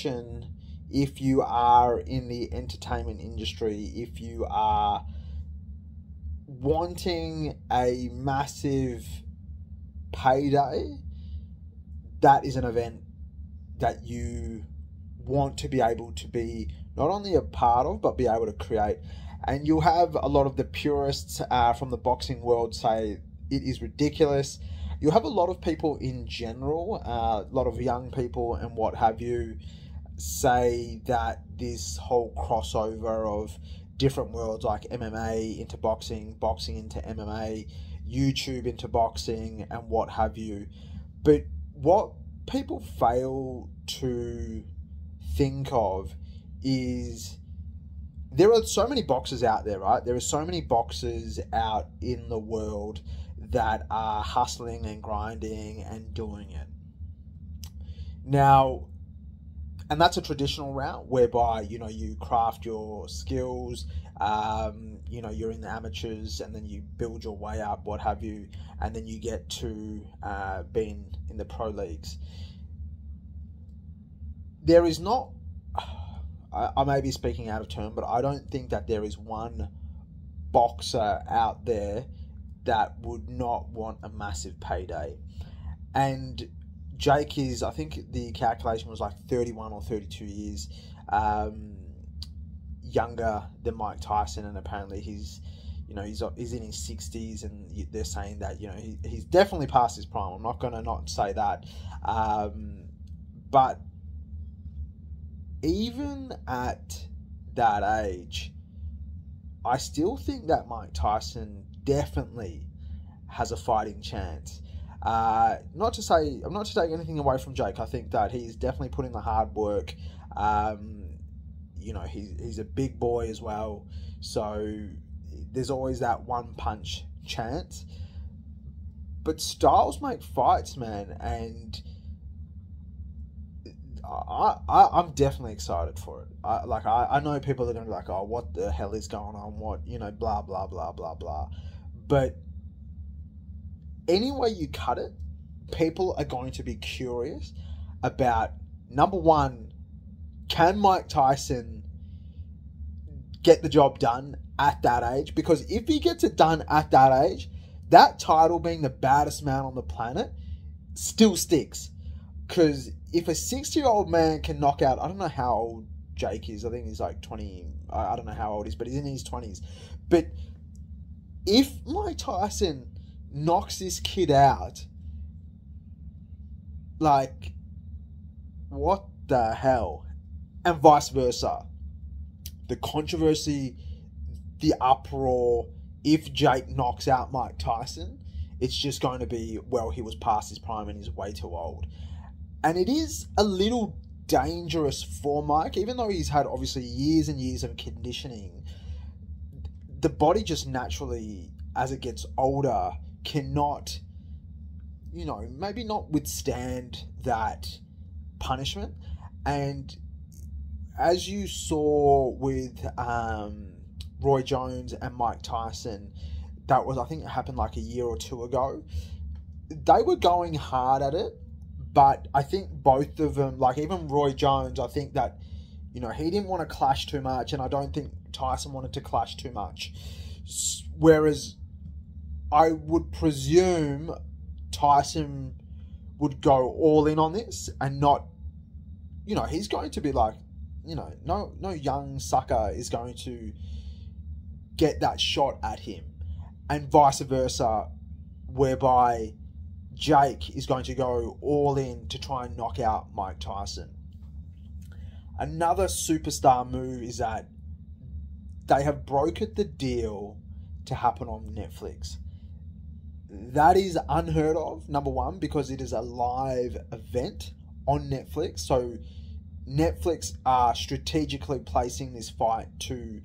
if you are in the entertainment industry, if you are wanting a massive payday, that is an event that you want to be able to be not only a part of, but be able to create. And you'll have a lot of the purists from the boxing world say it is ridiculous. You'll have a lot of people in general, a lot of young people and what have you, say that this whole crossover of different worlds like MMA into boxing, boxing into MMA, YouTube into boxing and what have you. But what people fail to think of is there are so many boxers out there, right? There are so many boxers out in the world that are hustling and grinding and doing it. Now, and that's a traditional route whereby, you craft your skills, you're in the amateurs and then you build your way up, what have you, and then you get to being in the pro leagues. There is not, I may be speaking out of turn, but I don't think that there is one boxer out there that would not want a massive payday. And Jake is, I think the calculation was like 31 or 32 years younger than Mike Tyson, and apparently he's in his 60s, and they're saying that he's definitely past his prime. I'm not going to not say that, but even at that age, I still think that Mike Tyson definitely has a fighting chance. I'm not to take anything away from Jake. I think that he's definitely put in the hard work. He's a big boy as well, so there's always that one punch chance. But styles make fights, man, and I'm definitely excited for it. I know people are going to be like, oh, what the hell is going on? What, blah, blah, blah, blah, blah. But any way you cut it, people are going to be curious about, number one, can Mike Tyson get the job done at that age? Because if he gets it done at that age, that title, being the baddest man on the planet, still sticks. Because if a 60-year-old man can knock out, I don't know how old Jake is, I think he's like 20, I don't know how old he is, but he's in his 20s. But if Mike Tyson knocks this kid out, like, what the hell? And vice versa. The controversy, the uproar, if Jake knocks out Mike Tyson, it's just going to be, well, he was past his prime and he's way too old. And it is a little dangerous for Mike, even though he's had obviously years and years of conditioning. The body just naturally, as it gets older, cannot, maybe not withstand that punishment. And as you saw with Roy Jones and Mike Tyson, that was, I think it happened like a year or two ago. They were going hard at it, but I think both of them, like even Roy Jones, I think that, he didn't want to clash too much, and I don't think Tyson wanted to clash too much. Whereas I would presume Tyson would go all in on this and not, he's going to be like, no young sucker is going to get that shot at him, and vice versa, whereby Jake is going to go all in to try and knock out Mike Tyson. Another superstar move is that they have brokered the deal to happen on Netflix. That is unheard of, number one, because it is a live event on Netflix. So Netflix are strategically placing this fight to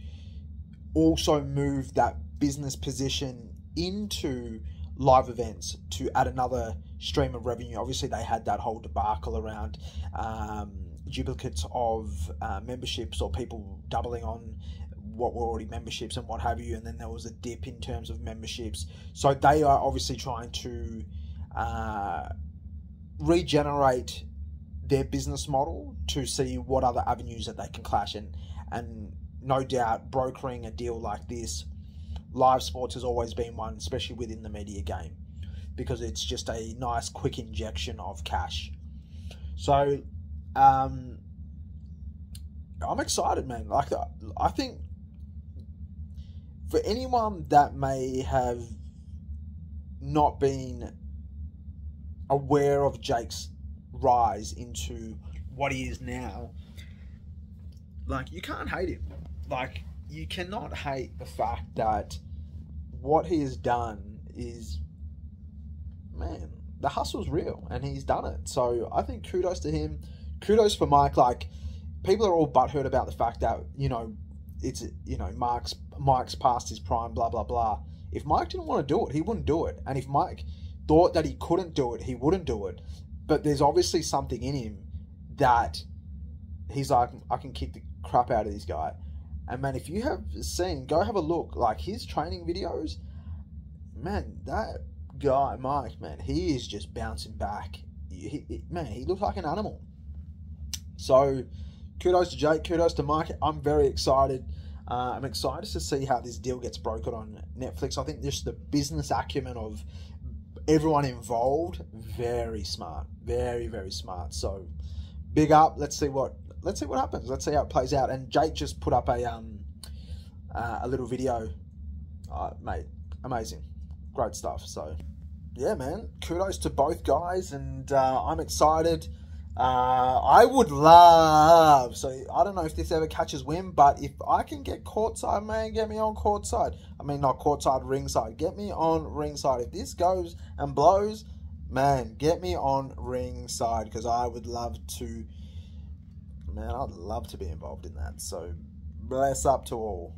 also move that business position into live events to add another stream of revenue. Obviously, they had that whole debacle around duplicates of memberships, or people doubling on what were already memberships and what have you, and then there was a dip in terms of memberships. So they are obviously trying to regenerate their business model to see what other avenues that they can clash in. And no doubt, brokering a deal like this, live sports has always been one, especially within the media game, because it's just a nice, quick injection of cash. So, I'm excited, man. Like, I think for anyone that may have not been aware of Jake's rise into what he is now, like, you can't hate him. Like, you cannot hate the fact that what he has done is, man, the hustle's real, and he's done it. So I think kudos to him. Kudos for Mike. Like, people are all butthurt about the fact that, it's, Mike's past his prime, blah, blah, blah. If Mike didn't want to do it, he wouldn't do it. And if Mike thought that he couldn't do it, he wouldn't do it. But there's obviously something in him that he's like, I can kick the crap out of this guy. And man, if you have seen, go have a look, like his training videos, man, that guy, Mike, man, he is just bouncing back. Man, he looks like an animal. So, kudos to Jake, kudos to Mike. I'm very excited. I'm excited to see how this deal gets brokered on Netflix. I think just the business acumen of everyone involved, very smart, very, very smart. So, big up. Let's see what happens. Let's see how it plays out. And Jake just put up a little video, mate. Amazing, great stuff. So, yeah, man, kudos to both guys, and I'm excited. I would love, so I don't know if this ever catches wind, but if I can get courtside, man, get me on courtside. I mean, not courtside, ringside. Get me on ringside. If this goes and blows, man, get me on ringside, because I would love to, man, I'd love to be involved in that. So, bless up to all.